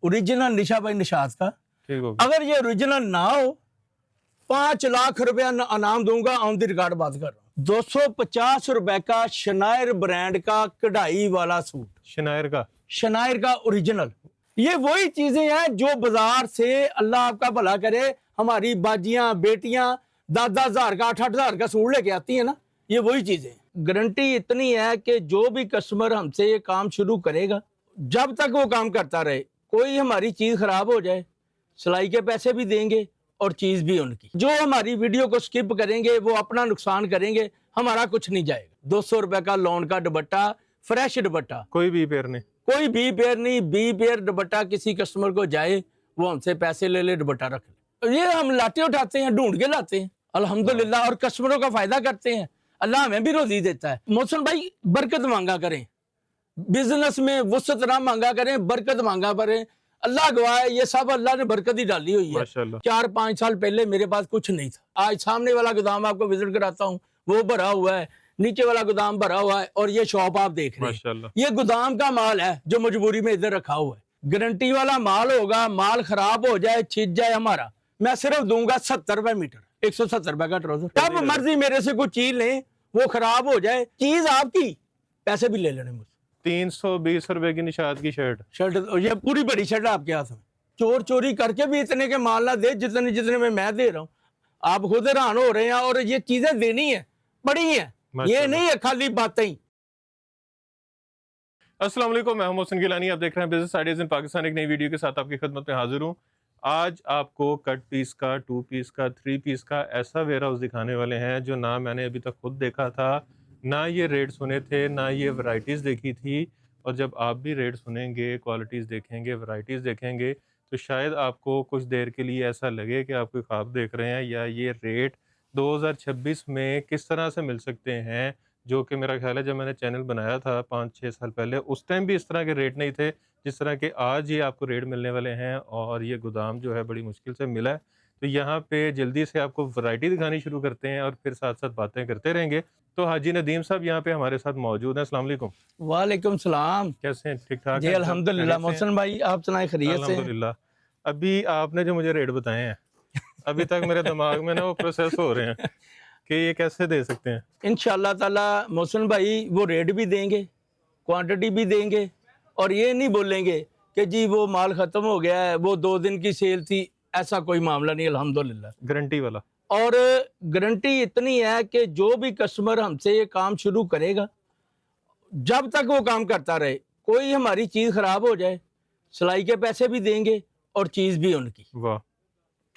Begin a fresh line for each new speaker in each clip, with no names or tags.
Original निशा भाई निशात का।
ठीक हो
अगर ये ओरिजिनल ना हो 5 लाख रुपया इनाम दूंगा, ऑन द रिकॉर्ड बात कर रहा हूँ। 250 रुपए का शनायर ब्रांड का कढ़ाई वाला सूट, शनायर का ओरिजिनल। ये वही चीजें हैं जो बाजार से, अल्लाह आपका भला करे, हमारी बाजियां बेटियां 10-10 हजार का 8-8 हजार का सूट लेके आती है ना, ये वही चीजें। गारंटी इतनी है कि जो भी कस्टमर हमसे ये काम शुरू करेगा, जब तक वो काम करता रहे, कोई हमारी चीज खराब हो जाए, सिलाई के पैसे भी देंगे और चीज भी उनकी। जो हमारी वीडियो को स्किप करेंगे वो अपना नुकसान करेंगे, हमारा कुछ नहीं जाएगा। 200 रुपए का लॉन का दुपट्टा, फ्रेश दुपट्टा,
कोई भी पेयर नहीं,
कोई बी पेयर नहीं। बी पेयर दुपट्टा किसी कस्टमर को जाए, वो हमसे पैसे ले ले, दुपट्टा रख ले। ये हम लाते उठाते हैं, ढूंढ के लाते हैं अल्हम्दुलिल्लाह, और कस्टमरों का फायदा करते हैं। अल्लाह हमें भी रोजी देता है। मोहसिन भाई बरकत मांगा करें, बिजनेस में वसत ना मांगा करें, बरकत मांगा करें। अल्लाह गवाह है, ये सब अल्लाह ने बरकत ही डाली हुई है।
माशाल्लाह।
4-5 साल पहले मेरे पास कुछ नहीं था। आज सामने वाला गोदाम आपको विजिट कराता हूँ, वो भरा हुआ है, नीचे वाला गोदाम भरा हुआ है, और ये शॉप आप देख रहे हैं,
माशाल्लाह।
ये गोदाम का माल है जो मजबूरी में इधर रखा हुआ है। गारंटी वाला माल होगा, माल खराब हो जाए, छिज जाए, हमारा मैं सिर्फ दूंगा 70 रुपए मीटर, 170 रुपए का ट्राउजर। तब मर्जी मेरे से कोई चीज लें, वो खराब हो जाए, चीज आपकी, पैसे भी ले लेने मुझसे।
320 रुपए की निशात की शर्ट,
ये पूरी बड़ी शर्ट आपके हाथ में। चोर चोरी करके भी इतने के माल ना दे जितने जितने में मैं दे रहा हूँ। आप खुद हैरान हो रहे हैं, और ये चीजें देनी है, बड़ी है, ये नहीं है खाली बातें ही।
अस्सलाम वालेकुम, मैं हूं मोहसिन गिलानी, आप देख रहे हैं बिजनेस आइडियाज इन पाकिस्तान। एक नई वीडियो के साथ आपकी खिदमत में हाजिर हूं। आज आपको कट पीस का, 2 पीस का, 3 पीस का ऐसा वेयर हाउस दिखाने वाले हैं जो ना मैंने अभी तक खुद देखा था, ना ये रेट सुने थे, ना ये वैरायटीज़ देखी थी। और जब आप भी रेट सुनेंगे, क्वालिटीज़ देखेंगे, वैरायटीज़ देखेंगे, तो शायद आपको कुछ देर के लिए ऐसा लगे कि आप कोई ख्वाब देख रहे हैं, या ये रेट 2026 में किस तरह से मिल सकते हैं। जो कि मेरा ख्याल है जब मैंने चैनल बनाया था 5-6 साल पहले, उस टाइम भी इस तरह के रेट नहीं थे जिस तरह के आज ये आपको रेट मिलने वाले हैं। और ये गोदाम जो है बड़ी मुश्किल से मिला है, तो यहाँ पे जल्दी से आपको वैरायटी दिखानी शुरू करते हैं और फिर साथ साथ बातें करते रहेंगे। तो हाजी नदीम साहब यहाँ पे हमारे साथ मौजूद हैं। अस्सलाम वालेकुम।
वालेकुम सलाम।
कैसे हैं? ठीक ठाक
जी
हैं?
अल्हम्दुलिल्लाह। मोहसिन भाई आप सुनाए, खैरियत से?
अल्हम्दुलिल्लाह। अभी आपने जो मुझे रेट बताए हैं, अभी तक मेरे दिमाग में ना वो प्रोसेस हो रहे हैं कि ये कैसे दे सकते हैं।
इंशाल्लाह ताला मोहसिन भाई वो रेट भी देंगे, क्वांटिटी भी देंगे, और ये नहीं बोलेंगे कि जी वो माल खत्म हो गया है, वो 2 दिन की सेल थी, ऐसा कोई मामला नहीं अल्हम्दुलिल्लाह।
गारंटी वाला,
और गारंटी इतनी है कि जो भी कस्टमर हमसे ये काम शुरू करेगा, जब तक वो काम करता रहे, कोई हमारी चीज खराब हो जाए, सिलाई के पैसे भी देंगे और चीज भी उनकी।
वाह,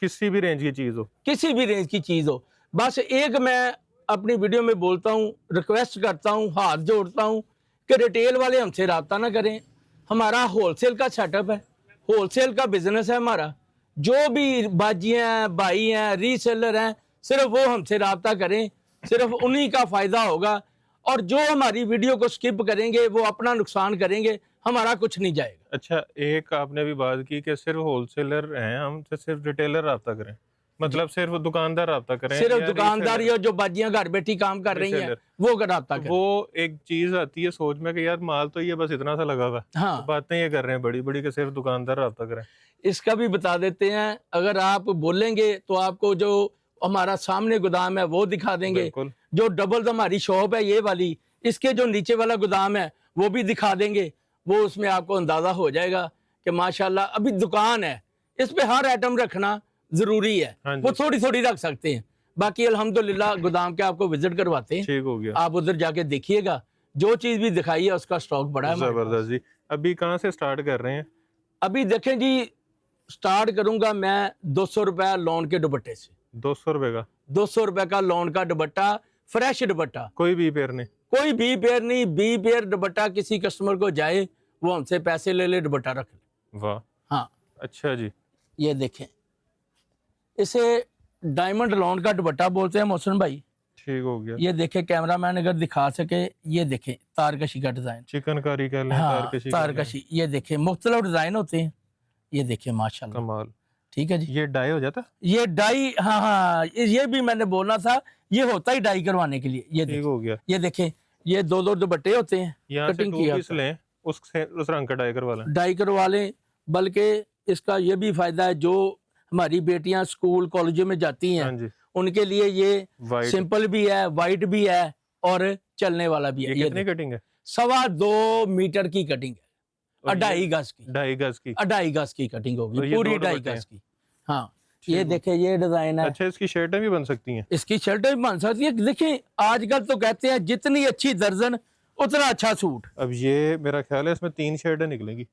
किसी भी रेंज की चीज़ हो,
किसी भी रेंज की चीज हो। बस एक मैं अपनी वीडियो में बोलता हूँ, रिक्वेस्ट करता हूँ, हाथ जोड़ता हूँ कि रिटेल वाले हमसे रब्ता ना करें। हमारा होलसेल का सेटअप है, होलसेल का बिजनेस है हमारा। जो भी बाजियाँ हैं, भाई हैं, रीसेलर हैं, सिर्फ वो हमसे रब्ता करें, सिर्फ उन्हीं का फायदा होगा। और जो हमारी वीडियो को स्किप करेंगे वो अपना नुकसान करेंगे, हमारा कुछ नहीं जाएगा।
अच्छा, एक आपने भी बात की कि सिर्फ होलसेलर हैं, हमसे सिर्फ रिटेलर रब्ता करें, मतलब सिर्फ दुकानदार रब्ता करें,
सिर्फ
या
दुकानदारी और जो बाजियां घर बैठी काम कर रही हैं
रीसेलर?
वो रब्ता करें।
वो एक चीज आती है सोच में कि यार माल तो ये बस इतना सा लगा हुआ है,
हाँ,
तो बातें ये कर रहे हैं बड़ी बड़ी कि सिर्फ दुकानदार रब्ता करें।
इसका भी बता देते हैं। अगर आप बोलेंगे तो आपको जो हमारा सामने गोदाम है वो दिखा देंगे।
बिल्कुल,
जो डबल हमारी शॉप है ये वाली, इसके जो नीचे वाला गोदाम है वो भी दिखा देंगे। वो उसमें आपको अंदाजा हो जाएगा कि माशाल्लाह अभी दुकान है, इस पे हर आइटम रखना जरूरी है।
हाँ जी।
वो थोड़ी थोड़ी रख सकते हैं, बाकी अल्हम्दुलिल्लाह गोदाम के आपको विजिट करवाते हैं,
ठीक हो गया,
आप उधर जाके देखिएगा। जो चीज भी दिखाई है उसका स्टॉक बड़ा है हमारे पास।
जबरदस्त जी। अभी कहाँ से स्टार्ट कर रहे हैं?
अभी देखें जी, स्टार्ट करूंगा मैं 200 रुपए लॉन के दुपट्टे से।
200 रुपए का
200 रुपए का लॉन का दुपट्टा, फ्रेश दुपट्टा,
कोई भी पेयर नहीं?
कोई बी पेयर नहीं। बी पेयर दुपट्टा किसी कस्टमर को जाए, वो हमसे पैसे ले ले, दुपट्टा रख ले।
वाह,
हाँ,
अच्छा जी।
ये देखें, इसे डायमंड लॉन का दुपट्टा बोलते हैं मोहसिन भाई।
ठीक हो गया।
ये देखें, कैमरामैन अगर दिखा सके, ये देखें तारकशी का डिजाइन।
चिकनकारी कह लें,
हाँ,
तारकशी कह लें।
तारकशी, ये देखें मुख्तलिफ डिजाइन होते हैं। ये देखें माशाल्लाह,
कमाल।
ठीक है जी।
ये डाई हो जाता?
ये डाई, हाँ हाँ, ये भी मैंने बोलना था, ये होता ही डाई करवाने के लिए। ये
ठीक
देखें,
हो गया।
ये देखें, ये 2-2 दुपट्टे होते हैं,
यहाँ से
कटिंग
2
किया
पीस लें, उस रंग का डाई करवा लें।
डाई करवा लें, बल्कि इसका ये भी फायदा है, जो हमारी बेटियां स्कूल कॉलेजों में जाती हैं
हाँ जी,
उनके लिए ये
वाइट।
सिंपल भी है, वाइट भी है और चलने वाला भी है।
ये कितनी कटिंग है?
2.25 मीटर की कटिंग है,
और
2.5 गज की,
2.5 गज की।
2.5 गज की कटिंग
और
होगी,
ये
पूरी
2
2.5
दुपट्टे
गज की। हाँ, ये देखे ये डिजाइन है।
अच्छा, इसकी शर्टें भी बन सकती हैं?
इसकी शर्टें भी बन सकती है। देखिए आजकल तो कहते हैं जितनी अच्छी दर्जन उतना अच्छा सूट।
अब ये मेरा ख्याल है इसमें 3 शर्टें निकलेंगी।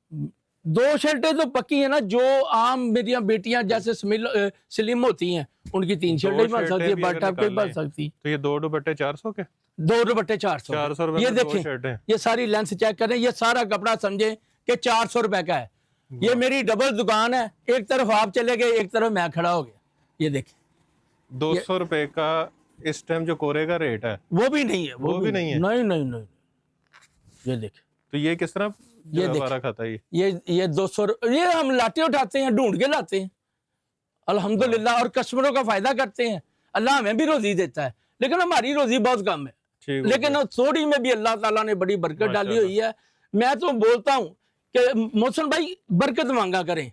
2 शर्टें तो पक्की है ना, जो आम मेरी बेटियां जैसे स्लिम होती हैं उनकी 3 शर्टें भी बन सकती है, बट आपके बन सकती।
तो ये 2 दुपट्टे 400 के?
2 दुपट्टे 400।
400 रुपए
ये
में 2
देखें,
शर्टें।
ये सारी लेंथ चेक करें, ये सारा कपड़ा समझे कि 400 रुपए का है। ये मेरी डबल दुकान है, एक तरफ आप चले गए, एक तरफ मैं खड़ा हो गया। ये देखें
200 रुपए का इस टाइम जो कोरे का रेट है
वो भी नहीं है,
वो भी नहीं है।
नहीं नहीं नहीं। ये देखें,
तो ये किस तरह
ये
हमारा खाता है?
ये 200, ये हम लाते उठाते हैं, ढूंढ के लाते हैं अल्हम्दुलिल्लाह, और कस्टमरों का फायदा करते हैं। अल्लाह हमें भी रोजी देता है, लेकिन हमारी रोजी बहुत कम है,
ठीक,
लेकिन थोड़ी में भी अल्लाह ताला ने बड़ी बरकत डाली हुई है। मैं तो बोलता हूँ कि मोहसिन भाई बरकत मांगा करें,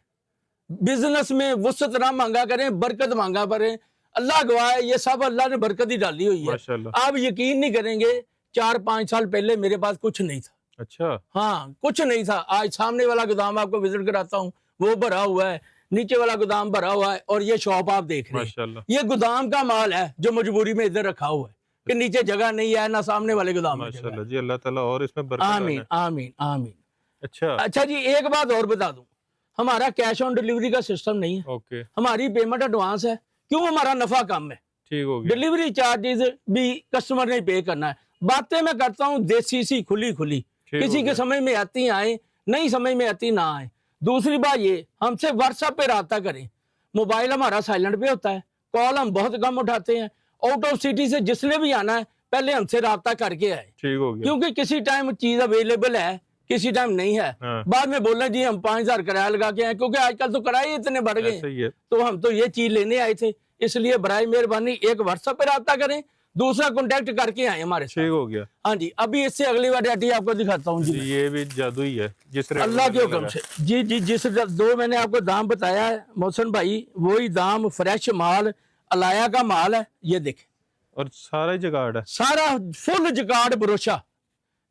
बिजनेस में वसत ना मांगा करें, बरकत मांगा करें। अल्लाह गवाह है, ये सब अल्लाह ने बरकत ही डाली हुई है।
माशाल्लाह।
आप यकीन नहीं करेंगे, 4-5 साल पहले मेरे पास कुछ नहीं था।
अच्छा,
हाँ, कुछ नहीं था। आज सामने वाला गोदाम आपको विजिट कराता हूँ, वो भरा हुआ है, नीचे वाला गोदाम भरा हुआ है, और ये शॉप आप देख रहे हैं,
माशाल्लाह।
ये गोदाम का माल है जो मजबूरी में इधर रखा हुआ है कि नीचे जगह नहीं है, ना सामने वाले गोदाम में जगह है।
माशाल्लाह जी, अल्लाह ताला और इसमें बरकत
आमीन
डाले।
आमीन आमीन।
अच्छा,
अच्छा जी, एक बात और बता दूं, हमारा कैश ऑन डिलीवरी का सिस्टम नहीं है,
ओके,
हमारी पेमेंट एडवांस है। क्यों? हमारा नफा कम है,
ठीक हो गया।
डिलीवरी चार्जेस भी कस्टमर ने पे करना है। बातें मैं करता हूँ देसी सी, खुली खुली,
ठीक
किसी
हो
के
गया।
समझ में आती आए, नहीं समझ में आती ना आए। दूसरी बात ये, हमसे व्हाट्सएप पे रब्ता करें, मोबाइल हमारा साइलेंट पे होता है, कॉल हम बहुत कम उठाते हैं। आउट ऑफ सिटी से जिसने भी आना है पहले हमसे रब्ता करके आए,
ठीक हो गया।
क्योंकि किसी टाइम चीज अवेलेबल है, किसी टाइम नहीं है।
हाँ,
बाद में बोलना जी हम 5,000 किराया लगा के आए, क्योंकि आजकल तो किराए इतने बढ़ गए,
ऐसे ही है।
तो हम तो ये चीज लेने आए थे। इसलिए बराए मेहरबानी एक व्हाट्सएप पे रब्ता करें, दूसरा कांटेक्ट करके आए हमारे साथ।
ठीक हो गया।
हाँ जी, अभी इससे अगली वैरायटी आपको दिखाता हूँ जी मैं।
ये भी जादू ही है, जिस रेट
अल्लाह
में
के
मैंने
हुक्म
लगा।
से जी जी, जिस दो मैंने आपको दाम बताया है मोहसिन भाई, वही दाम, फ्रेश माल, अलाया का माल है। ये देखें,
और सारा ही जुगाड़ है।
सारा फुल जगाड़ ब्रोशा।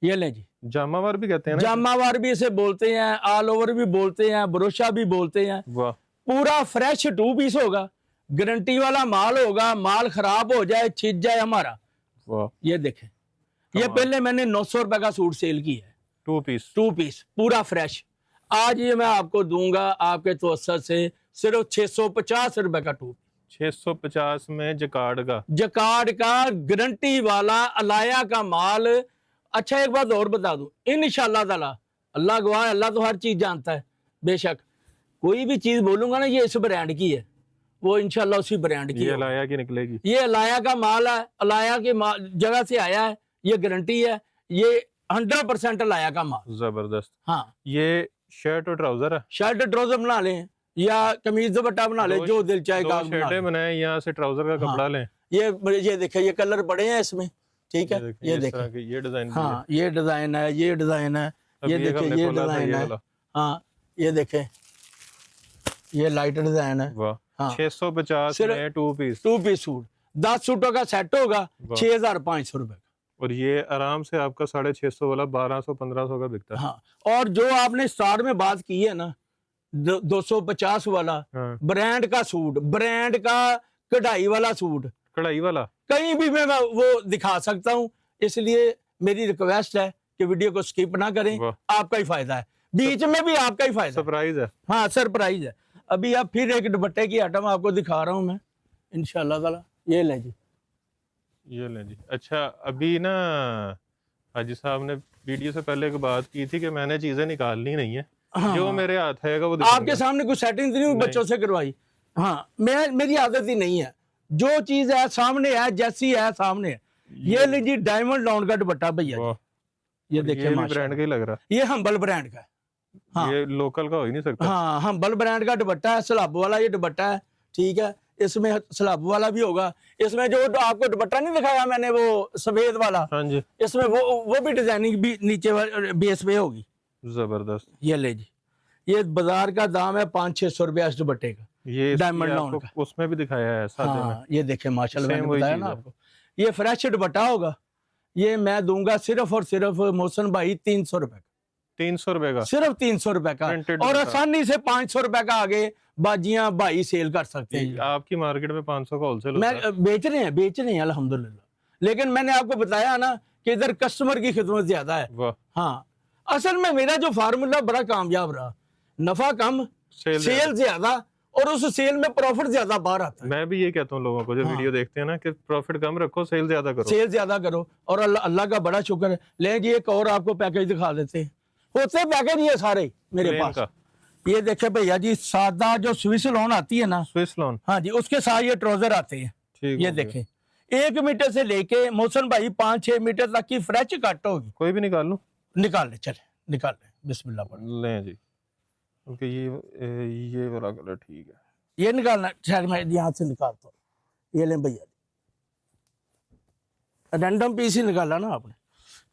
ये ले जी,
जामावार भी कहते हैं ना?
जामावार भी इसे बोलते हैं, ऑल ओवर भी बोलते हैं, ब्रोशा भी बोलते हैं।
वाह,
पूरा फ्रेश 2 पीस होगा, गारंटी वाला माल होगा, माल खराब हो जाए, छिज जाए हमारा।
वाह,
ये देखें, ये पहले मैंने 900 रुपए का सूट सेल किया है,
2 पीस।
2 पीस पूरा फ्रेश। आज ये मैं आपको दूंगा आपके तवस्सुत से सिर्फ 650 रुपए का 2 पीस।
650 में जकार्ड का।
जकार्ड का गारंटी वाला अलाया का माल। अच्छा, एक बात और बता दूं, इंशाअल्लाह ताला, अल्लाह गवाह है, अल्लाह तो हर चीज जानता है। बेशक कोई भी चीज बोलूंगा ना ये इस ब्रांड की है, वो इंशाअल्लाह उसी ब्रांड की
ये
होगी।
लाया की निकलेगी।
ये अलाया का माल है, अलाया के जगह से आया है, ये गारंटी है, ये 100% अलाया का माल।
जबरदस्त।
हाँ,
ये शर्ट और ट्राउजर है।
शर्ट ट्राउजर बना लें या कमीज दुपट्टा बना ले, जो दिल चाहे
2
का बना
शर्टें
लें।
बनाए, यहाँ से ट्राउजर का कपड़ा लें।
ये देखे, ये कलर बड़े हैं इसमें, ठीक है, ये
इस
देखें।
तरह के ये डिजाइन भी है।
हाँ, ये डिजाइन है, ये डिजाइन है,
अभी
ये
एक
देखें,
हमने
ये
खोला था,
डिजाइन
ये
है।
वाला।
हाँ, ये देखें, ये लाइट डिजाइन है।
वाह,
हाँ,
650
सिर्फ
में 2 पीस।
2 पीस सूट, 10 सूटों का सेट होगा,
वाह।
6,500 रुपए का।
और ये आराम से आपका 650 वाला 1200-1500 का बिकता है।
हाँ, और जो आपने स्टार्ट में बात की है ना, 250 वाला
हाँ,
ब्रांड का सूट, ब्रांड का कढ़ाई वाला सूट,
कढ़ाई वाला।
कहीं भी मैं वो दिखा सकता हूँ। इसलिए मेरी रिक्वेस्ट है कि वीडियो को स्किप ना करें,
वाह,
आपका ही फायदा है, बीच में भी आपका ही फायदा है।
सरप्राइज है।
हाँ, सरप्राइज है। अभी अब फिर एक दुपट्टे की आइटम आपको दिखा रहा हूँ मैं इंशाल्लाह ताला। ये ले जी,
ये लें जी। अच्छा, अभी ना हाजी साहब ने वीडियो से पहले एक बात की थी कि मैंने चीजें निकालनी नहीं है,
हाँ,
जो मेरे हाथ है वो
आपके
दिखाऊंगा।
सामने कुछ सेटिंग नहीं बच्चों से करवाई। हाँ, मेरी आदत ही नहीं है, जो चीज है सामने है, जैसी है सामने है। ये ले जी, डायमंड लॉन का दुपट्टा भैया जी।
वाह,
ये
और
देखिए,
ये भी
माशाल्लाह,
ब्रांड का ही लग रहा
ये हम्बल ब्रांड का है। हाँ,
है। ये लोकल का हो ही नहीं सकता।
हाँ, हम्बल ब्रांड का दुपट्टा है, सलाब वाला ये दुपट्टा है, ठीक है। इसमें सलाब वाला भी होगा, इसमें जो आपको दुपट्टा नहीं दिखाया मैंने वो सफेद वाला,
हाँ जी,
इसमें वो भी डिजाइनिंग भी नीचे बेस पे होगी।
जबरदस्त।
ये ले जी, ये बाजार का दाम है 500-600 रुपया इस दुपट्टे का,
ये
डायमंड
इसकी
लॉन
आपको
का।
उसमें भी दिखाया है सादे में।
हाँ ये देखे माशाल्लाह,
Same
मैंने
वही
बताया
चीज़
ना
है।
आपको, ये फ्रेश दुपट्टा होगा। ये मैं दूंगा सिर्फ और सिर्फ मोहसिन भाई 300 रुपए का,
300 रुपए का
सिर्फ 300 रुपए का,
Printed
और
दुपट्टा।
आसानी से 500 रुपए का आगे बाजियां भाई सेल कर सकते हैं।
आपकी मार्केट में 500 का होलसेल होता है।
मैं बेच रहे हैं अल्हम्दुलिल्लाह, लेकिन मैंने आपको बताया ना कि इधर कस्टमर की खिदमत ज्यादा है।
वाह,
हाँ असल में मेरा जो फार्मूला बड़ा कामयाब रहा, नफा कम सेल ज्यादा, और उस सेल में प्रॉफिट ज्यादा बाहर आता है।
मैं भी ये कहता हूँ लोगों को जो
हाँ।
वीडियो देखते हैं ना कि प्रॉफिट कम रखो, सेल ज्यादा करो।
सेल ज्यादा करो, और अल्लाह का बड़ा शुक्र है। ले जी एक और आपको पैकेज दिखा देते हैं, होते पैकेज ये सारे मेरे
प्लेन
पास
का
ये देखे भैया जी, सादा जो स्विस लोन आती है ना,
स्विस लोन,
हाँ जी, उसके साथ ये ट्राउजर आते हैं।
ठीक
ये
हो गया।
देखें 1 मीटर से लेके मोहसिन भाई 5-6 मीटर तक की फ्रेश कट होगी।
कोई भी निकाल लूं?
निकाल ले, चले निकाल ले, बिस्मिल्लाह पढ़।
लें जी, क्योंकि ये वाला कलर ठीक है।
ये निकालना, शायद मैं यहाँ से निकालता हूँ। ये लें भैया, रैंडम पीस ही निकाला ना आपने।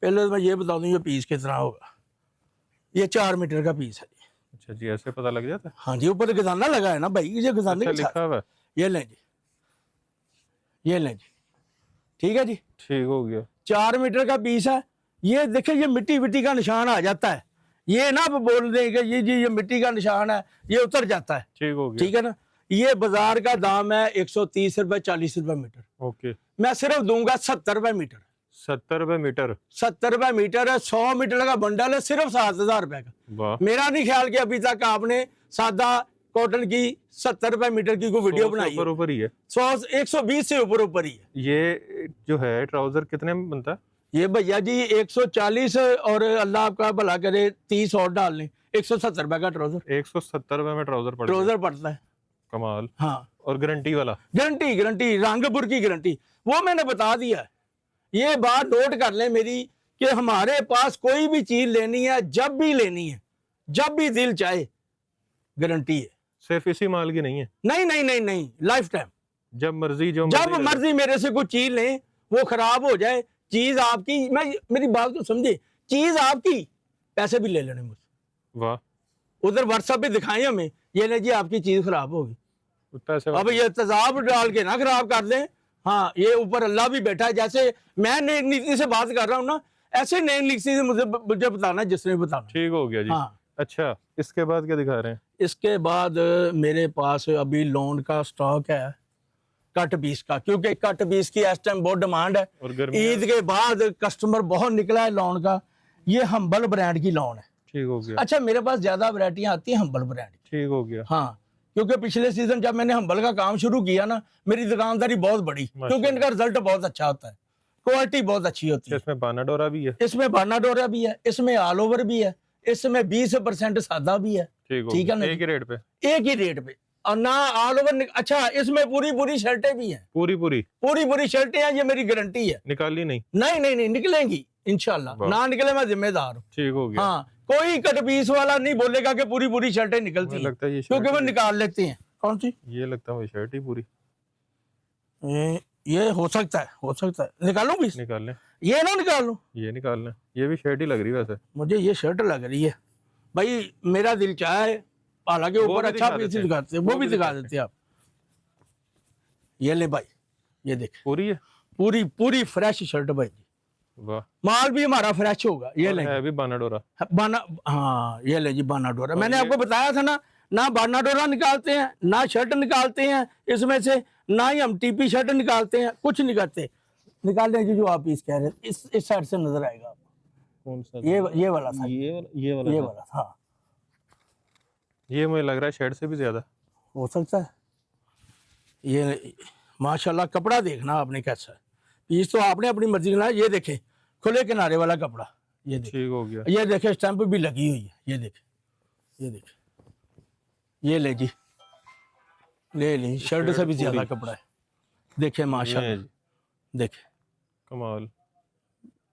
पहले तो मैं ये बता दूं ये पीस कितना होगा। ये 4 मीटर का पीस है।
अच्छा जी, ऐसे पता लग जाता है।
हाँ जी, ऊपर खजाना लगा है ना भाई, ये खजाने
अच्छा,
के साथ।
लिखा हुआ है।
ये लें जी, ये लें जी, ठीक है जी,
ठीक हो गया।
4 मीटर का पीस है। ये देखिए ये मिट्टी विट्टी का निशान आ जाता है, ये ना बोल दें कि ये जी ये मिट्टी का निशान है, ये उतर जाता है।
ठीक हो गया।
ठीक है ना। ये बाजार का दाम है 130 रुपए 40 रुपए मीटर,
ओके,
मैं सिर्फ दूंगा 70 रुपए मीटर।
70 रुपए मीटर।
70 रुपए मीटर है, 100 मीटर का बंडल है, सिर्फ 7,000 रुपए का।
वाह,
मेरा नहीं ख्याल कि अभी तक आपने सादा कॉटन की 70 रुपए मीटर की कोई वीडियो
100 से
बनाई है।
ऊपर ऊपर ही है।
120 से ऊपर ऊपर ही है।
ये जो है ट्राउजर कितने में बनता है?
ये भैया जी 140, और अल्लाह आपका भला करे 30 और डाल लें, 170 रुपए का ट्राउजर
170 रुपए में ट्राउजर पड़ गया।
ट्राउजर पड़ता है।
कमाल।
हाँ,
और गारंटी वाला?
गारंटी रंगपुर की गारंटी, वो मैंने बता दिया है। ये बात नोट कर लें मेरी कि हमारे पास कोई भी चीज लेनी है, जब भी लेनी है, जब भी दिल चाहे, गारंटी है।
सिर्फ इसी माल की नहीं है?
नहीं नहीं नहीं नहीं, लाइफ टाइम,
जब मर्जी जो
जब
ले लो।
मर्जी मेरे से कोई चीज लें, वो खराब हो जाए, चीज आपकी, मैं मेरी बात तो समझे, चीज आपकी, पैसे भी ले लेने मुझसे।
वाह,
उधर व्हाट्सएप पे दिखाएं हमें, ये नहीं जी आपकी चीज खराब होगी,
पैसे
अब ये तेजाब डाल के ना खराब कर दें। हाँ, ये ऊपर अल्लाह भी बैठा है, जैसे मैं नई नीति से बात कर रहा हूँ ना, ऐसे नई नीति से मुझे बताना जिसने बताना।
ठीक हो गया जी।
हाँ,
अच्छा, इसके बाद क्या दिखा रहे हैं?
इसके बाद मेरे पास अभी लोन का स्टॉक है, कट पीस का, क्योंकि कट पीस की इस टाइम बहुत डिमांड है।
और गर्मी
ईद के बाद कस्टमर बहुत निकला है लोन का। ये हम्बल ब्रांड की लोन है।
ठीक हो गया।
अच्छा, मेरे पास ज्यादा वैरायटियां आती हैं हम्बल ब्रांड की।
ठीक हो गया।
हाँ, क्योंकि पिछले सीजन जब मैंने हम्बल का काम शुरू किया ना, मेरी दुकानदारी बहुत बड़ी, क्योंकि इनका रिजल्ट बहुत अच्छा होता है, क्वालिटी बहुत अच्छी होती है।
इसमें बाना डोरा भी है?
इसमें बाना डोरा भी है, इसमें ऑल ओवर भी है, इसमें 20% सादा भी है। ठीक है ना,
एक ही रेट पे?
एक ही रेट पे, और ना ऑल ओवर। अच्छा, इसमें पूरी शर्टें भी हैं, पूरी शर्टें हैं, ये मेरी गारंटी है।
निकाली नहीं?
नहीं निकलेंगी इंशाल्लाह, ना निकले मैं जिम्मेदार हूँ।
ठीक हो गया।
हाँ, कोई कट पीस वाला नहीं बोलेगा कि पूरी शर्टें निकलती हैं,
लगता है ये
क्योंकि वो निकाल लेते हैं। कौन सी?
ये लगता है वो शर्ट ही पूरी।
ये हो सकता है, निकालूं पीस?
निकाल लें।
ये ना निकाल लूं?
ये निकाल लें, ये भी शर्ट ही लग रही है वैसे।
मुझे ये शर्ट लग रही है भाई, मेरा दिल चाहे, हालांकि ऊपर अच्छा पीस दिखाते हैं, वो भी दिखा देते हैं आप। ये ले भाई, ये देख,
पूरी है?
पूरी फ्रेश शर्ट भाई जी।
वाह,
माल भी हमारा फ्रेश होगा। ये ले
है भी बाना डोरा?
बाना, हाँ ये ले जी बाना डोरा। मैंने आपको बताया था ना बाना डोरा निकालते हैं, ना शर्ट निकालते हैं इसमें से, ना ही हम टीपी शर्ट निकालते हैं, कुछ नहीं करते। निकाल लें जी जो आप पीस कह रहे हैं, इस साइड से नजर आएगा आपको।
कौन सा?
ये वाला था,
ये वाला
हाँ।
ये मुझे लग रहा है शर्ट से भी ज्यादा
हो सकता है। ये माशाल्लाह, कपड़ा देखना आपने कैसा है, पीस तो आपने अपनी मर्जी का। ये देखें, खुले किनारे वाला कपड़ा, ये देखें।
ठीक हो गया।
ये देखें, स्टैंप भी लगी हुई है, ये देखें, ये ले जी, ले शर्ट से भी ज्यादा कपड़ा है। देखें माशाल्लाह, देखें,
कमाल,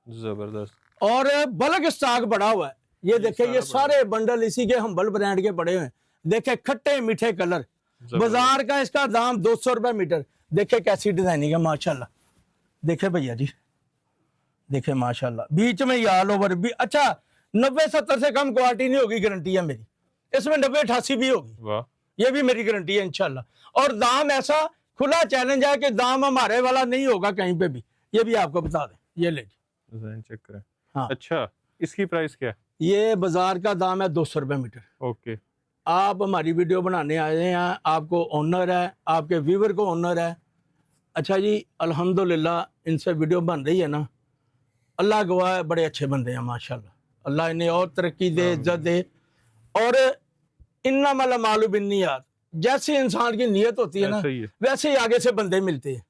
जबरदस्त।
और बल्क स्टॉक बड़ा हुआ है। ये देखें, ये सारे बंडल इसी के हम्बल ब्रांड के पड़े हुए हैं। देखें, खट्टे मीठे कलर, बाजार का इसका दाम 200 रुपए मीटर। देखे कैसी डिजाइनिंग है माशाल्लाह। देखे भैया जी, देखे माशाल्लाह, बीच में ये ऑल ओवर भी। अच्छा, 90-70 से कम क्वालिटी नहीं होगी, गारंटी है मेरी। इसमें 90-88 भी होगी,
वाह,
ये भी मेरी गारंटी है इंशाल्लाह। और दाम ऐसा खुला चैलेंज है कि दाम हमारे वाला नहीं होगा कहीं पे भी, ये भी आपको बता दें। ये ले
डिजाइन चेक करें।
हाँ,
अच्छा, इसकी प्राइस क्या है?
ये बाजार का दाम है 200 रुपये मीटर।
ओके,
आप हमारी वीडियो बनाने आए हैं, आपको ऑनर है, आपके व्यूवर को ऑनर है। अच्छा जी, अल्हम्दुलिल्लाह इनसे वीडियो बन रही है ना, अल्लाह गवाह है, बड़े अच्छे बंदे हैं माशाल्लाह, अल्लाह इन्हें और तरक्की दे, इज्जत दे। और इन्नमा मालूम बिन्नियात, जैसे इंसान की नीयत होती है ना,
ऐसा ही है।
वैसे ही आगे से बंदे मिलते हैं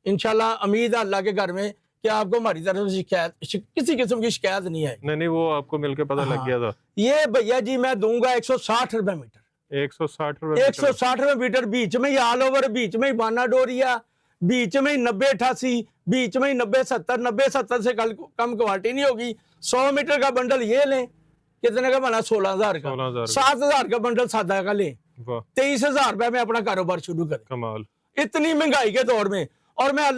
इंशाल्लाह। उम्मीद है अल्लाह के घर में कि आपको हमारी तरफ से शिकायत, किसी किस्म की शिकायत नहीं आएगी।
नहीं, वो आपको मिलके पता लग गया था।
ये भैया जी मैं दूंगा 160 रुपए मीटर।
160 रुपए
160 रुपए मीटर, बीच में ही ऑल ओवर, बीच में ही बाना डोरिया, बीच में ही 90-88, बीच में ही 90-70, 90-70 से कम क्वालिटी नहीं होगी। 100 मीटर का बंडल ये लें, कितने का बना? 16,000 का।
16,000
7,000 का बंडल सादा का लें,
वाह,
23,000 रुपए में अपना कारोबार शुरू करें
कमाल।
इतनी महंगाई के दौर में। और मैं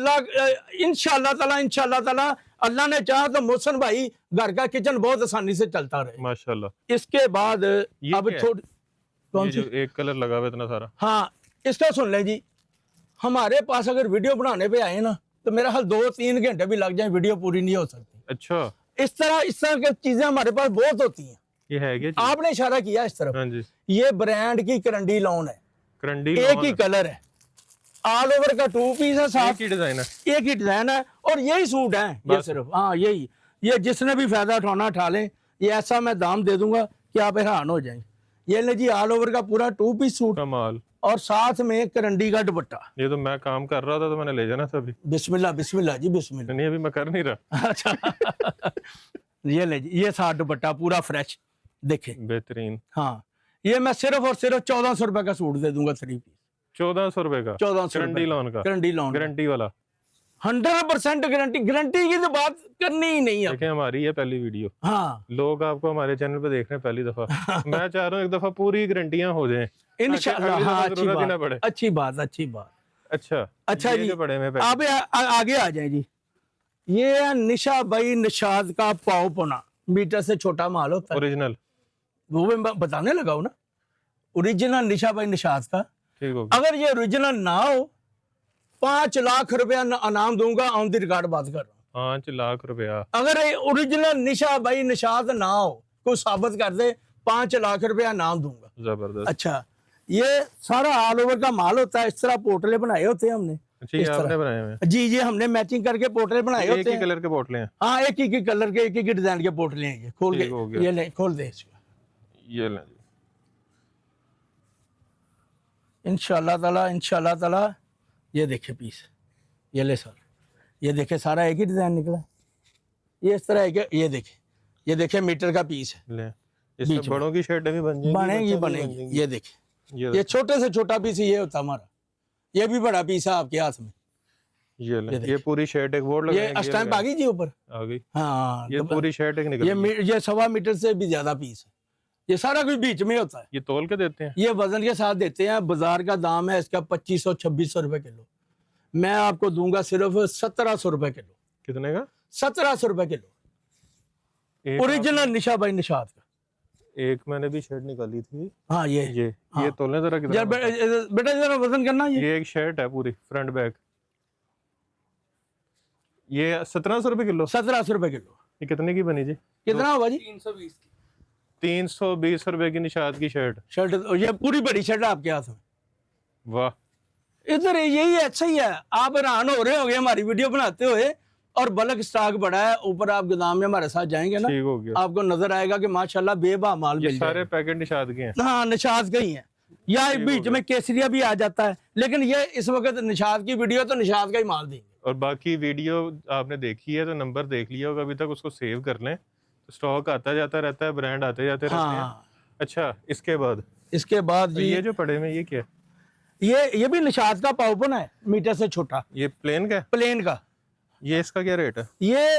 इंशाल्लाह ताला अल्लाह ने चाहा तो मोहसन भाई घर का किचन बहुत आसानी से चलता रहे
माशाल्लाह।
इसके बाद
ये
अब
क्या है?
थोड़ी कौन
ये
सी?
जो एक कलर लगा हुआ है इतना सारा,
हाँ, इसका सुन लें जी, हमारे पास अगर वीडियो बनाने पे आए ना तो मेरा हाल 2-3 घंटे भी लग जाए, वीडियो पूरी नहीं हो सकती।
अच्छा,
इस तरह की चीजें हमारे पास बहुत होती हैं।
ये है क्या चीज़?
आपने इशारा किया इस तरफ,
हाँ जी,
ये ब्रांड की करंडी लॉन है,
करंडी
एक
लॉन
ही
है।
कलर है, ऑल ओवर का 2 पीस है,
एक
साथ
ही डिजाइन है।
एक ही डिजाइन है और यही सूट है ये
बस।
सिर्फ। हाँ यही, ये जिसने भी फायदा उठाना उठा लें, ये ऐसा मैं दाम दे दूंगा कि आप हैरान हो जाएंगे। ये ले जी, ऑल ओवर का पूरा 2 पीस सूट
कमाल।
और साथ में करंडी का दुपट्टा।
ये तो मैं काम कर रहा था तो मैंने ले जाना था अभी।
बिस्मिल्लाह बिस्मिल्लाह जी बिस्मिल्लाह।
नहीं, अभी मैं कर नहीं रहा।
अच्छा ये ले जी, ये साथ दुपट्टा पूरा फ्रेश देखे।
बेहतरीन।
हाँ, ये मैं सिर्फ और सिर्फ 1400 रुपए का सूट दे दूंगा, 3 पीस
1400 रुपए का
1400
करंडी लॉन का,
करंडी लॉन
गारंटी वाला।
100% गारंटी। गारंटी की तो बात करनी ही नहीं है।
देखें, हमारी ये पहली वीडियो,
हाँ
लोग आपको हमारे चैनल पे देख रहे हैं पहली दफा। मैं चाह रहा हूँ एक दफा पूरी गारंटियां हो जाएं,
इंशाल्लाह।
अगली दफा
हाँ, अच्छी
जरूरत ही ना
बात,
पड़े।
अच्छी बात, अच्छी बात।
अच्छा
जी,
जो पड़े में
आप आगे आ जाए जी। ये है निशा भाई निशाद का पाव पोना, मीटर से छोटा माल होता है,
ओरिजिनल।
वो मैं बताने लगा हूँ ना, ओरिजिनल निशा भाई निशाद का।
ठीक हो गया।
अगर ये ओरिजिनल ना हो, 5 लाख रुपया इनाम दूंगा, ऑन द रिकॉर्ड बात कर रहा हूँ।
5 लाख रुपया।
अगर ये ओरिजिनल निशा भाई निशाद ना हो, कोई साबित कर दे, 5 लाख रुपया इनाम दूंगा।
जबरदस्त।
अच्छा, ये सारा ऑल ओवर का माल होता है, इस तरह पोटले बनाए होते हैं हमने।
अच्छा, ये
इस तरह।
आपने बनाए हुए हैं?
जी जी, हमने मैचिंग करके पोटले बनाए
एक
होते
ही
हैं।
कलर के बोतलें हैं?
हाँ, एक ही कलर के, एक ही डिजाइन के पोटले हैं। ये खोल
ठीक हो
के,
गया।
ये ले, खोल दे इसको।
ये लें जी।
इंशाल्लाह ताला ये देखे पीस, ये ले सर, ये देखे सारा एक ही डिजाइन निकला, ये इस तरह है। ये देखे मीटर का पीस है,
ले, इसमें
बीच में।
बड़ों की शर्टें भी बन जाएंगी,
बनेगी। ये देखे,
ये
ये छोटे से छोटा पीस ये होता हमारा, ये भी बड़ा पीस है आपके हाथ में।
ये ले,
ये
ये पूरी शर्ट एक बोर्ड लगा
ये स्टैंप आ गई जी ऊपर।
आ गई।
हाँ,
ये
तो
पूरी शर्ट एक निकल गई।
ये 1.25 मीटर से भी ज्यादा पीस है। ये सारा कुछ बीच में होता है।
ये तोल के देते हैं?
ये वजन के साथ देते हैं। बाजार का दाम है इसका 2500-2600 रुपए किलो, मैं आपको दूंगा सिर्फ 1700 रुपए किलो।
कितने का?
1700 रुपए किलो,
एक
ओरिजिनल निशा भाई निशाद का।
एक मैंने भी शर्ट निकाली थी।
हाँ ये
ये तोलने जरा कितना
यार बेटा जरा वजन करना।
ये एक शर्ट है पूरी फ्रंट बैक, ये 1700 रुपए किलो।
1700 रुपए किलो।
ये कितने की बनी जी?
कितना होगा जी?
320 रुपए की निशाद की शर्ट।
ये पूरी बड़ी शर्ट है आपके हाथ में।
वाह,
इधर यही अच्छा ही है। आप हैरान हो रहे होंगे हमारी वीडियो बनाते हुए, और बल्क स्टॉक बड़ा है ऊपर। आप गोदाम में हमारे साथ जाएंगे ना,
ठीक हो गया।
आपको नजर आएगा कि माशाल्लाह बेबा माल
ये
मिल
सारे
जाएगा।
पैकेट निशाद के हैं?
हाँ, निशाद का ही है। या
ठीक हो
बीच
गया।
में केसरिया भी आ जाता है, लेकिन ये इस वक्त निशाद की वीडियो तो निशाद का ही माल देंगे।
और बाकी वीडियो आपने देखी है तो नंबर देख लिया होगा अभी तक, उसको सेव कर लें। स्टॉक आता जाता रहता है, ब्रांड आते जाते रहते हैं।
हाँ,
अच्छा, इसके बाद
इसके बाद
तो
जी
ये जो पड़े में ये क्या है?
ये भी निशाद का पाउपन है, मीटर से छोटा,
ये प्लेन का है?
प्लेन का।
ये इसका क्या रेट है?
ये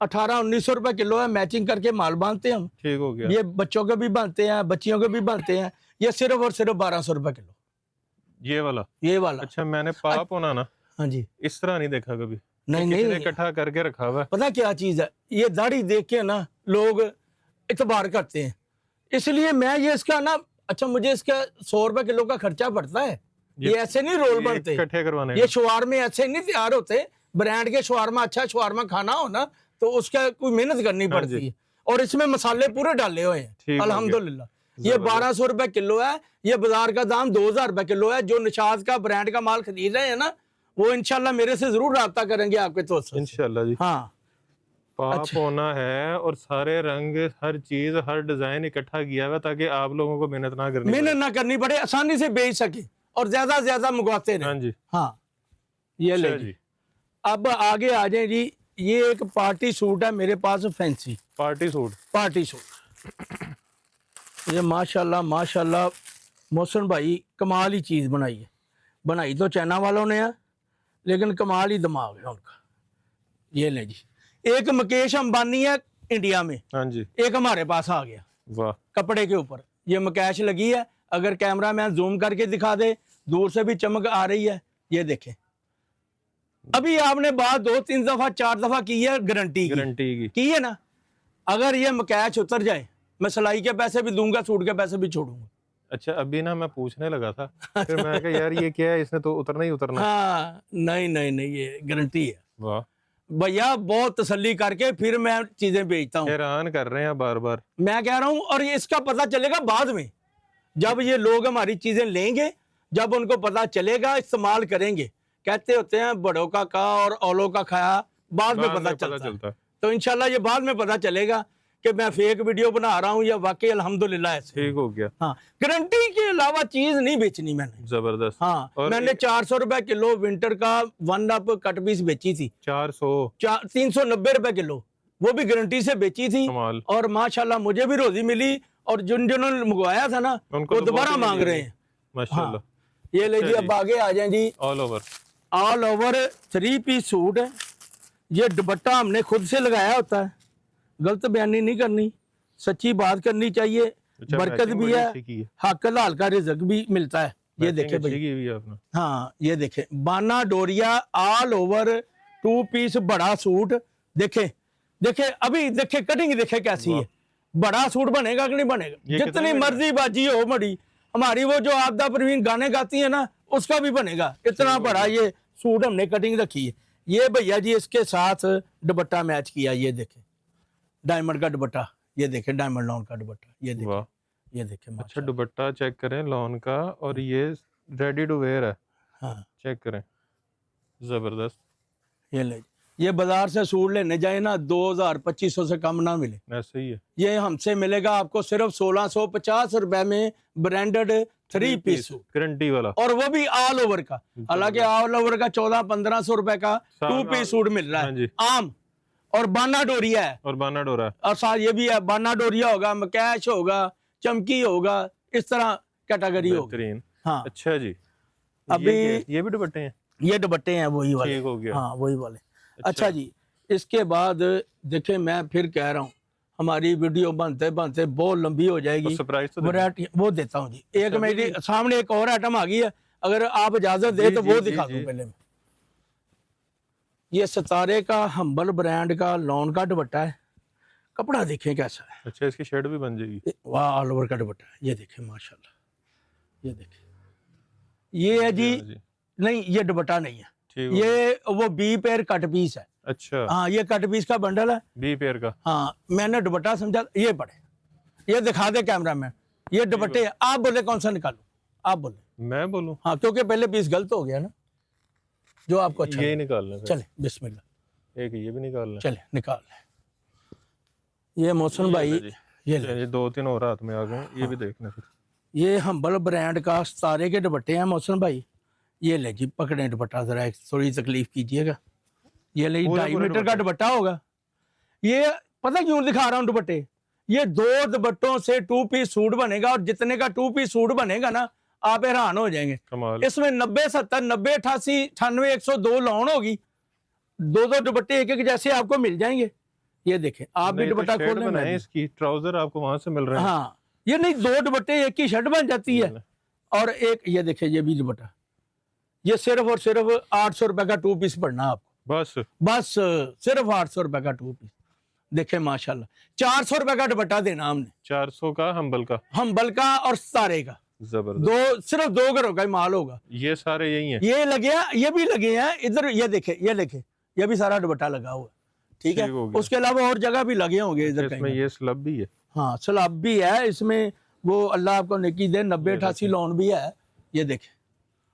1800-1900 रुपए किलो है। मैचिंग करके माल बांधते हैं हम।
ठीक हो गया।
ये बच्चों के भी बांधते हैं, बच्चियों के भी बांधते हैं। ये सिर्फ और सिर्फ 1200 रुपए किलो,
ये वाला?
ये वाला।
अच्छा, मैंने पाप होना ना
हाँ जी,
इस तरह नहीं देखा कभी।
नहीं
किसी ने
नहीं,
इकट्ठा करके रखा हुआ है।
पता क्या चीज है, ये दाढ़ी देख के ना लोग इतबार करते हैं। इसलिए मैं ये इसका ना, अच्छा मुझे इसका 100 रुपए किलो का खर्चा पड़ता है। ये ऐसे नहीं रोल बनते,
इकट्ठे करवाने
ये शवारमे ऐसे नहीं तैयार होते। ब्रांड के शवारमा, अच्छा शवारमा खाना हो ना तो उसका कोई मेहनत करनी पड़ती है, और इसमें मसाले पूरे डाले हुए हैं अल्हम्दुलिल्लाह। ये 1200 रुपए किलो है, ये बाजार का दाम 2000 रुपए किलो है। जो निशात का ब्रांड का माल खरीद रहे हैं ना, वो इंशाल्लाह मेरे से जरूर राब्ता करेंगे आपके तो
इंशाल्लाह जी।
हाँ,
पाप होना है, और सारे रंग, हर चीज, हर डिजाइन इकट्ठा किया हुआ ताकि आप लोगों को मेहनत ना करनी पड़े,
आसानी से बेच सके और ज्यादा से ज्यादा मंगवाते रहे।
हाँ जी,
हाँ, ये ले जी। अब आगे आ जाए जी। ये एक पार्टी सूट है मेरे पास, फैंसी
पार्टी सूट।
ये माशाल्लाह माशाल्लाह मोहसिन भाई कमाल ही चीज बनाई है। बनाई तो चाइना वालों ने है, लेकिन कमाल ही दिमाग है उनका। ये ले जी, एक मुकेश अंबानी है इंडिया में,
हाँ जी,
एक हमारे पास आ गया।
वाह,
कपड़े के ऊपर ये मुकेश लगी है। अगर कैमरा मैन जूम करके दिखा दे, दूर से भी चमक आ रही है। ये देखें, अभी आपने बात 2-3 दफा 4 दफा की है, गारंटी की है ना। अगर ये मुकेश उतर जाए, मैं सिलाई के पैसे भी दूंगा, सूट के पैसे भी छोड़ूंगा।
अच्छा, अभी ना मैं पूछने लगा था, फिर मैं कहा यार ये क्या है, इसने तो उतरना ही उतरना।
हाँ, नहीं, ये गारंटी है।
वाह
भैया, बहुत तसल्ली करके फिर मैं चीजें बेचता हूँ।
हैरान कर रहे हैं बार बार,
मैं कह रहा हूँ। और ये इसका पता चलेगा बाद में, जब ये लोग हमारी चीजें लेंगे, जब उनको पता चलेगा, इस्तेमाल करेंगे। कहते होते हैं बड़ों का कहा और औलों का खाया बाद में पता चलता है। तो इंशाल्लाह ये बाद में पता चलेगा कि मैं फेक वीडियो बना रहा हूँ या वाकई अल्हम्दुलिल्लाह ऐसे
ठीक हो गया।
हाँ, गारंटी के अलावा चीज नहीं बेचनी मैंने।
जबरदस्त।
हाँ, मैंने 400 रुपए किलो विंटर का 1 अप कट पीस बेची थी। 390 रुपए किलो, वो भी गारंटी से बेची थी। और माशाल्लाह मुझे भी रोजी मिली, और जिन्होंने मंगवाया था ना वो दोबारा मांग रहे हैं माशाल्लाह। ये ले जी। अब आगे आ जाए जी। ऑल ओवर 3 पीस सूट है। ये दुपट्टा हमने खुद से लगाया होता है। गलत बयानी नहीं करनी, सच्ची बात करनी चाहिए। बरकत भी है, हक हलाल का रिज़्क भी मिलता है। ये देखे भाई, हाँ ये देखे, बाना डोरिया ऑल ओवर 2 पीस बड़ा सूट। देखे अभी देखे कटिंग देखे कैसी है। बड़ा सूट बनेगा कि नहीं बनेगा? जितनी मर्जी बाजी हो मड़ी, हमारी वो जो आपदा परवीन गाने गाती है ना, उसका भी बनेगा। इतना बड़ा ये सूट हमने कटिंग रखी है। ये भैया जी इसके साथ दुपट्टा मैच किया। ये देखे डायमंड का दुपट्टा, ये देखे डायमंड लॉन का दुपट्टा। ये देखे
अच्छा दुपट्टा चेक करें लॉन का, और ये रेडी टू वेयर है।
हाँ
चेक करें, जबरदस्त।
ये ले, ये बाजार से सूट लेने जाए ना 2000-2500 से कम ना मिले।
ऐसे ही है।
ये हमसे मिलेगा आपको सिर्फ 1650 रुपए में, ब्रांडेड 3 पीस सूट,
गारंटी वाला,
और वो भी ऑल ओवर का। हालांकि ऑल ओवर का 1400-1500 रुपए का 2 पीस सूट मिल रहा है आम। और बाना डोरिया है, और साथ ये भी है, बाना डोरिया होगा, मकैश होगा, चमकी होगा, इस तरह कैटेगरी होगी। हाँ
अच्छा जी।
अभी
ये भी दुपट्टे हैं?
ये दुपट्टे हैं वही वाले।
ठीक हो गया।
हाँ वही वाले। अच्छा जी, इसके बाद देखें, मैं फिर कह रहा हूँ हमारी वीडियो बनते बनते बहुत लंबी हो जाएगी। वैरायटी वो देता हूँ जी। एक मेरी सामने एक और आइटम आ गई है, अगर आप इजाजत दे तो वो दिखा दूं पहले मैं। ये सितारे का हम्बल ब्रांड का लॉन का दुपट्टा है। कपड़ा देखें कैसा है।
अच्छा, इसकी शर्ट भी बन जाएगी।
वाह, ऑल ओवर का दुपट्टा है। ये देखें माशाल्लाह। ये देखें, ये है जी। नहीं, ये दुपट्टा नहीं है, ये वो बी पेयर कट पीस है।
अच्छा
हाँ, ये कट पीस का बंडल है,
बी पेयर का।
हाँ, मैंने दुपट्टा समझा। ये पड़े, ये दिखा दे कैमरा मैन, ये दुपट्टे। आप बोले कौन सा निकालूं? आप बोले। मैं बोलूं? हाँ, क्योंकि पहले पीस गलत हो गया ना, जो आपको अच्छा
ये निकालना।
चले बिस्मिल्लाह।
एक ये भी निकालना।
चले निकाल ले। ये मोहसिन भाई,
ये 2-3 और हाथ में आ गए। ये भी देखना फिर।
ये हम्बल ब्रांड का सितारे के दुपट्टे हैं मोहसिन भाई। ये ले जी, पकड़े दुपट्टा, जरा थोड़ी तकलीफ कीजिएगा। ये ले 2.5 मीटर का दुपट्टा होगा। ये पता क्यों दिखा रहा हूँ दुपट्टे? ये 2 दुपट्टों से 2 पीस सूट बनेगा, और जितने का 2 पीस सूट बनेगा ना, आप हैरान हो जाएंगे। इसमें 90, 70, 90, 88, 98, 102 लॉन होगी। 2-2 दुपट्टे एक एक जैसे आपको मिल जाएंगे। ये देखें, आप भी दुपट्टा खोल लें।
इसकी ट्राउजर आपको वहां से मिल रहा है।
हाँ, ये नहीं, 2 दुपट्टे एक ही शर्ट बन जाती है। और एक ये देखे, ये भी दुपट्टा, ये सिर्फ और सिर्फ 800 रुपए का 2 पीस पड़ना आपको। बस सिर्फ 800 रुपए का 2 पीस। देखे माशाल्लाह, 400 रुपए का दुपट्टा देना हमने,
400 का हम्बल का
और सितारे का,
जबरदस्त।
सिर्फ 2 घरों का ही माल होगा।
ये सारे यही हैं,
ये लगे हैं, ये भी लगे हैं इधर, ये देखे, ये भी सारा दुपट्टा लगा हुआ, ठीक है। उसके अलावा और जगह भी लगे होंगे इधर
इसमें ये स्लब भी है,
हाँ स्लब भी है इसमें, वो अल्लाह आपको नेकी दे, 90-88 लोन भी है। ये देखे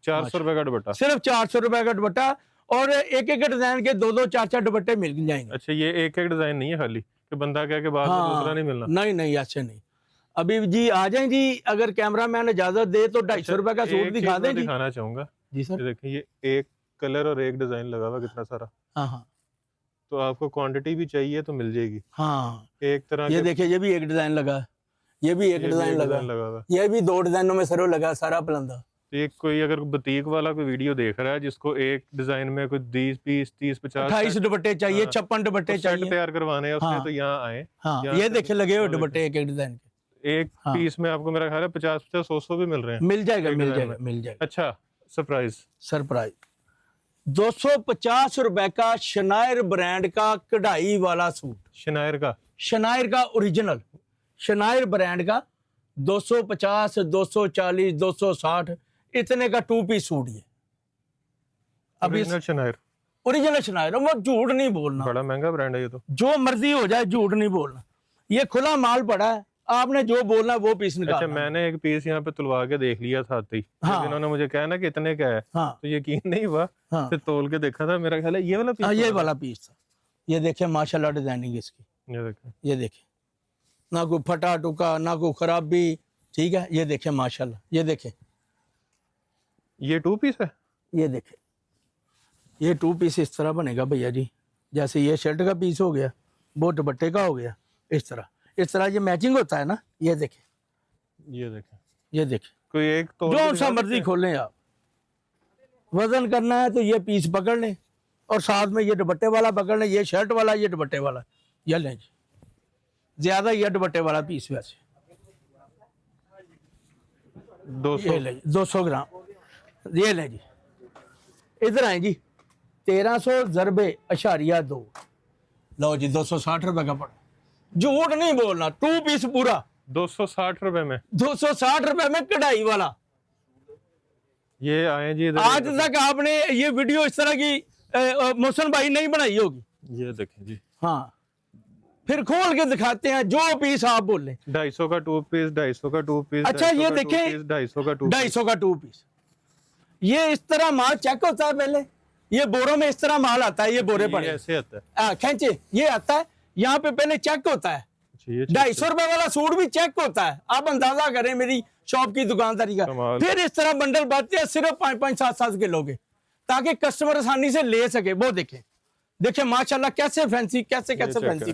400 रुपए का दुपट्टा,
सिर्फ 400 रुपए का दुपट्टा, और एक एक डिजाइन के 2-2 4-4 दुपट्टे मिल जाएंगे।
अच्छा, ये एक एक डिजाइन नहीं है खाली कि बंदा कह के बाद में दूसरा नहीं मिलना?
नहीं ऐसे नहीं। अभी जी आ जाए जी, अगर कैमरा मैन इजाजत दे तो 250 रुपए का सूट दिखा दें जी।
दिखाना चाहूंगा
जी सर।
देखिए, ये एक कलर और एक डिजाइन लगा हुआ कितना सारा।
हाँ,
तो आपको क्वांटिटी भी चाहिए तो मिल जाएगी।
हाँ,
एक तरह
ये देखिए, ये भी एक डिजाइन लगा, ये भी एक डिजाइन लगा, ये भी 2 डिजाइनों में सरो लगा सारा पलंदा।
एक कोई अगर बुटीक वाला कोई वीडियो देख रहा है जिसको एक डिजाइन में कोई 20 पीस 30 50
28 दुपट्टे चाहिए, 56 दुपट्टे चाहिए,
तैयार करवाने हैं उसने,
हाँ,
तो यहाँ आए।
हाँ, ये देखे लगे हुए दुपट्टे एक एक डिजाइन के,
एक पीस में आपको मेरा ख्याल है 50-50 100 भी मिल रहे हैं।
मिल जाएगा।
अच्छा, सरप्राइज
250 रुपए का शनायर ब्रांड का कढ़ाई वाला सूट, शनायर का ओरिजिनल, शनायर ब्रांड का 250, 240, 260 इतने का 2 पीस सूट। ये अभी ओरिजिनल शनायर, वो झूठ नहीं बोलना,
बड़ा महंगा ब्रांड है ये तो,
जो मर्जी हो जाए झूठ नहीं बोलना। ये खुला माल पड़ा है, आपने जो बोलना वो पीस निकालना।
अच्छा, मैंने एक पीस यहाँ पे तुलवा के देख लिया था, हाँ, इन्होंने मुझे कहा ना कि इतने का है, हाँ, तो यकीन नहीं हुआ, हाँ, फिर तोल के देखा था, मेरा ख्याल है ये वाला पीस,
हाँ, ये वाला पीस था। ये देखे माशाल्लाह डिजाइनिंग इसकी, ये देखे ना कोई फटा टुका ना कोई खराबी, ठीक है। ये देखे माशाल्लाह, ये देखे,
ये 2 पीस है,
ये देखे, ये 2 पीस इस तरह बनेगा भैया जी, जैसे ये शर्ट का पीस हो गया, वो दुपट्टे का हो गया, इस तरह ये मैचिंग होता है ना। ये देखे, ये देखे
कोई एक तो
जो सा मर्जी खोलें आप, वजन करना है तो ये पीस पकड़ लें, और साथ में ये दुपट्टे वाला पकड़ लें, ये शर्ट वाला, ये दुपट्टे वाला, ये लें जी, ज्यादा ये दुपट्टे वाला पीस वैसे 200 ग्राम, ये लें जी। इधर आए जी, 1300 ज़रबे अशारिया 2, लो जी 260 रुपए का पड़ा, झूठ नहीं बोलना, 2 पीस पूरा
260 रुपए में,
260 रुपए में कढ़ाई वाला।
ये आए जी,
आज तक आपने ये वीडियो इस तरह की मोहसन भाई नहीं बनाई होगी।
ये देखें जी,
हाँ, फिर खोल के दिखाते हैं जो पीस आप बोले।
250 का 2 पीस, 250 का 2 पीस।
अच्छा, ये देखें
250 का 2
पीस, ये इस तरह माल चेक होता है पहले, ये बोरों में इस तरह माल आता है, ये बोरे पड़े
ऐसे आता है,
खेचे ये आता है, यहाँ पे पहले चेक होता है। 250 रुपए वाला सूट भी चेक होता है, आप अंदाजा करें मेरी शॉप की दुकानदारी का। फिर इस तरह बंडल बांधते हैं सिर्फ 5-5, 7-7 किलो के, ताकि कस्टमर आसानी से ले सके। वो देखे माशाल्लाह कैसे फैंसी, कैसे फैंसी।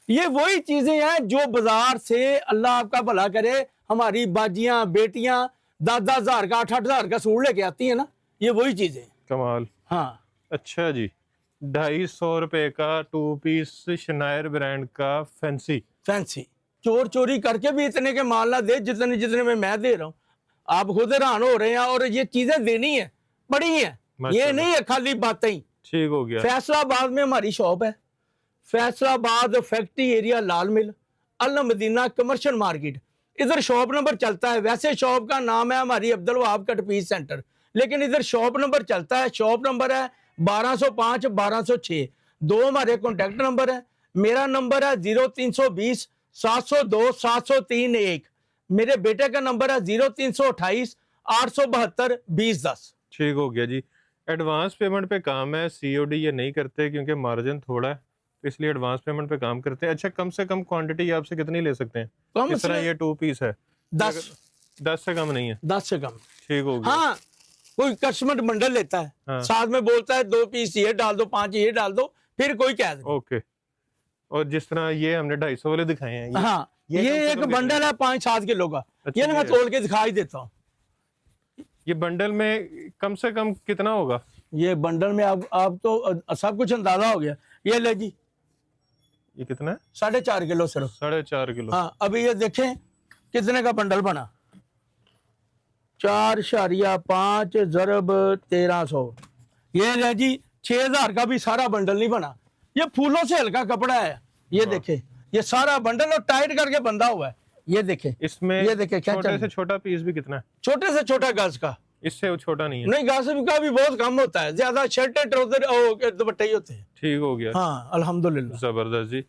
ये वही चीजें हैं जो बाजार से, अल्लाह आपका भला करे, हमारी बाजियां बेटियां 10-10 हज़ार का 8-8 हज़ार का सूट लेके आती है ना, ये वही चीजें।
कमाल।
हाँ,
अच्छा जी, 250 रुपए का 2 पीस शनायर ब्रांड का फैंसी।
चोरी करके भी इतने के माल ना दे जितने में मैं दे रहा हूँ, आप खुद हैरान हो रहे हैं। और ये चीजें देनी है, बड़ी है, ये नहीं है खाली बातें ही।
ठीक हो गया।
फैसलाबाद में हमारी शॉप है, Faisalabad factory area, Lal mill, Al Madina commercial market, इधर शॉप नंबर चलता है। वैसे शॉप का नाम है हमारी Abdul Wahab cut piece centre, लेकिन इधर शॉप नंबर चलता है, शॉप नंबर है 1205 1206। 2 हमारे कॉन्टेक्ट नंबर है, मेरा नंबर है 0320 702 703 1, मेरे बेटे का नंबर है 0328 872 2010।
ठीक हो गया जी। एडवांस पेमेंट पे काम है, COD ये नहीं करते क्योंकि मार्जिन थोड़ा है, इसलिए एडवांस पेमेंट पे काम करते हैं। अच्छा, कम से कम क्वांटिटी आपसे कितनी ले सकते हैं? इस तरह ये 2 पीस है, 10 से कम नहीं है?
10 से कम।
ठीक हो गया।
हाँ, कोई कस्टमर बंडल लेता है,
हाँ,
साथ में बोलता है 2 पीस ये डाल दो, 5 ये डाल दो, फिर कोई कह दे।
ओके। और जिस तरह ये हमने 250 वाले दिखाए हैं,
हाँ, ये एक बंडल है 5-7 किलो का।
अच्छा,
ये मैं तोल के दिखाई देता हूँ।
ये बंडल में कम से कम कितना होगा?
ये बंडल में आप तो सब कुछ अंदाजा हो गया। ये ले जी,
ये कितना है?
4.5 किलो सिर्फ।
4.5 किलो।
हाँ, अभी ये देखें कितने का बंडल बना, 4.5 ज़रब 1300। ये ले जी 6000 का भी सारा बंडल नहीं बना। ये फूलों से हल्का कपड़ा है, ये देखें, ये सारा बंडल और टाइट करके बंधा हुआ है। ये देखें,
इसमें
ये देखें क्या
छोटे से छोटा पीस भी कितना है?
छोटे से छोटा गज का,
इससे वो छोटा नहीं है?
नहीं, गज का भी बहुत कम होता है, ज्यादा शर्ट ट्राउजर दुपट्टे ही होते हैं।
ठीक हो गया।
हाँ अल्हम्दुलिल्लाह,
जबरदस्त जी।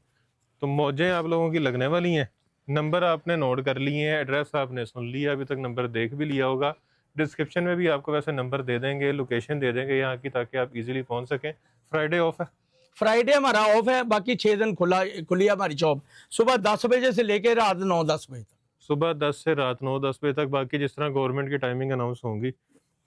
तो मौजें आप लोगों की लगने वाली हैं। नंबर आपने नोट कर लिए हैं, एड्रेस आपने सुन लिया, अभी तक नंबर देख भी लिया होगा। डिस्क्रिप्शन में भी आपको वैसे नंबर दे देंगे, लोकेशन दे देंगे यहाँ की, ताकि आप इजीली पहुंच सकें। फ्राइडे ऑफ है?
फ्राइडे हमारा ऑफ है, बाकी 6 दिन खुली है हमारी शॉप, सुबह 10 बजे से लेकर रात 9-10 बजे तक।
सुबह 10 से रात 9-10 बजे तक। बाकी जिस तरह गवर्नमेंट की टाइमिंग अनाउंस होंगी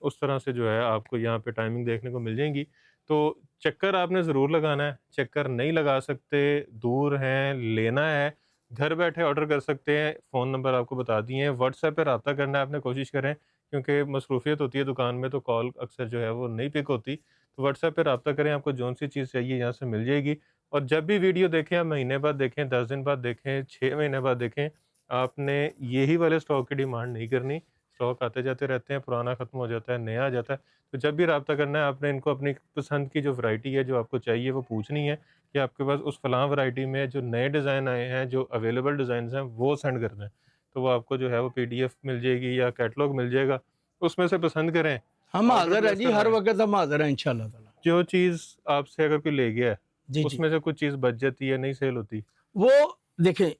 उस तरह से जो है आपको यहाँ पे टाइमिंग देखने को मिल जाएंगी। तो चक्कर आपने ज़रूर लगाना है। चक्कर नहीं लगा सकते, दूर हैं, लेना है, घर बैठे ऑर्डर कर सकते हैं। फ़ोन नंबर आपको बता दिए हैं। व्हाट्सएप पे रब्ता करना है आपने, कोशिश करें, क्योंकि मसरूफियत होती है दुकान में तो कॉल अक्सर जो है वो नहीं पिक होती। तो व्हाट्सएप पे रब्ता करें, आपको जौन सी चीज़ चाहिए यहाँ से मिल जाएगी। और जब भी वीडियो देखें, आप महीने बाद देखें, 10 दिन बाद देखें, 6 महीने बाद देखें, आपने यही वाले स्टॉक की डिमांड नहीं करनी। स्टॉक आते जाते रहते हैं, पुराना ख़त्म हो जाता है, नया आ जाता है। तो जब भी रब्ता करना है आपने इनको अपनी पसंद की जो वैरायटी है जो आपको चाहिए वो पूछनी है कि आपके पास उस फलां वैरायटी में जो नए डिज़ाइन आए हैं, जो अवेलेबल डिज़ाइंस हैं, वो सेंड कर दें। तो वो आपको जो है वो पीडीएफ मिल जाएगी या कैटलॉग मिल जाएगा, उसमें से पसंद करें।
हम
ऑर्डर
हाजिर है
प्लेस
जी,
करना
हर
है।
वक्त हम हाजिर हैं इंशाल्लाह ताला।
जो चीज़ आपसे अगर कोई ले गया है
जी जी,
उसमें से कुछ चीज़ बच जाती है, नहीं सेल होती,
वो देखें,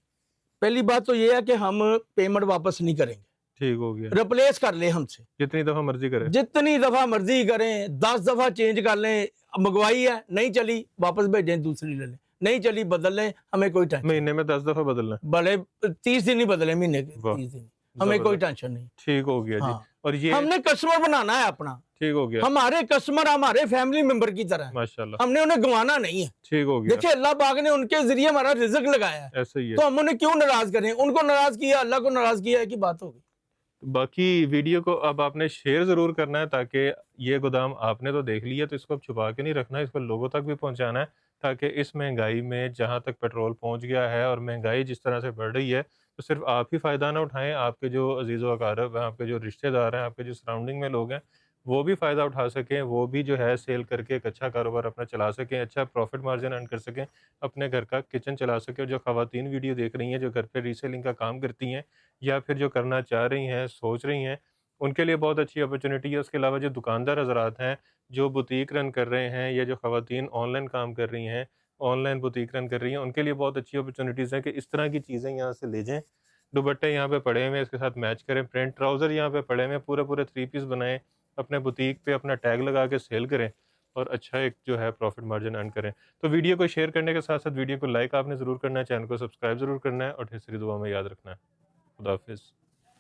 पहली बात तो ये है कि हम पेमेंट वापस नहीं करेंगे,
ठीक हो गया।
रिप्लेस कर ले हमसे,
जितनी दफ़ा मर्जी करें।
जितनी दफा मर्जी करें, 10 दफा चेंज कर लें। मंगवाई है, नहीं चली, वापस भेजें, दूसरी ले लें, नहीं चली बदल लें, हमें कोई टेंशन।
महीने में 10 दफ़ा बदलना है।
भले 30 दिन ही बदले, महीने के
वाह,
30 दिन, हमें कोई
जबरदस्त।
टेंशन नहीं।
ठीक हो गया जी।
हाँ,
और ये
हमने कस्टमर बनाना है अपना,
ठीक हो गया,
हमारे कस्टमर हमारे फैमिली मेंबर की तरह है,
माशाल्लाह।
हमने उन्हें गंवाना नहीं है।
ठीक हो गया,
देखिए अल्लाह पाक ने उनके जरिए हमारा रिज़्क लगाया है,
ऐसा ही है।
तो हम उन्हें क्यों नाराज करें? उनको नाराज किया, अल्लाह को नाराज किया है कि बात होगी।
बाकी वीडियो को अब आपने शेयर ज़रूर करना है, ताकि ये गोदाम आपने तो देख लिया, तो इसको अब छुपा के नहीं रखना है, इसको लोगों तक भी पहुंचाना है, ताकि इस महंगाई में जहां तक पेट्रोल पहुंच गया है और महंगाई जिस तरह से बढ़ रही है, तो सिर्फ आप ही फ़ायदा ना उठाएं, आपके जो अजीज़ व अक़ारब हैं, आपके जो रिश्तेदार हैं, आपके जो सराउंडिंग में लोग हैं, वो भी फ़ायदा उठा सकें, वो भी जो है सेल करके एक अच्छा कारोबार अपना चला सकें, अच्छा प्रॉफिट मार्जिन अर्न कर सकें, अपने घर का किचन चला सकें। और जो ख़वातीन वीडियो देख रही हैं, जो घर पे रीसेलिंग का काम करती हैं या फिर जो करना चाह रही हैं, सोच रही हैं, उनके लिए बहुत अच्छी अपॉर्चुनिटी है। उसके अलावा जो दुकानदार हज़रात हैं, जो बुटीक रन कर रहे हैं, या जो ख़वातीन ऑनलाइन काम कर रही हैं, ऑनलाइन बुटीक रन कर रही हैं, उनके लिए बहुत अच्छी अपॉर्चुनिटीज़ हैं कि इस तरह की चीज़ें यहाँ से ले जाएँ। दुपट्टे यहाँ पे पड़े हुए हैं, इसके साथ मैच करें, प्रिंट ट्राउज़र यहाँ पे पड़े हुए हैं, पूरे-पूरे 3 पीस बनाएँ, अपने बुटीक पे अपना टैग लगा के सेल करें और अच्छा एक जो है प्रॉफिट मार्जिन अर्न करें। तो वीडियो को शेयर करने के साथ-साथ वीडियो को लाइक आपने ज़रूर करना है, चैनल को सब्सक्राइब ज़रूर करना है और ढेर सारी दुआ में याद रखना है। खुदा हाफ़िज़।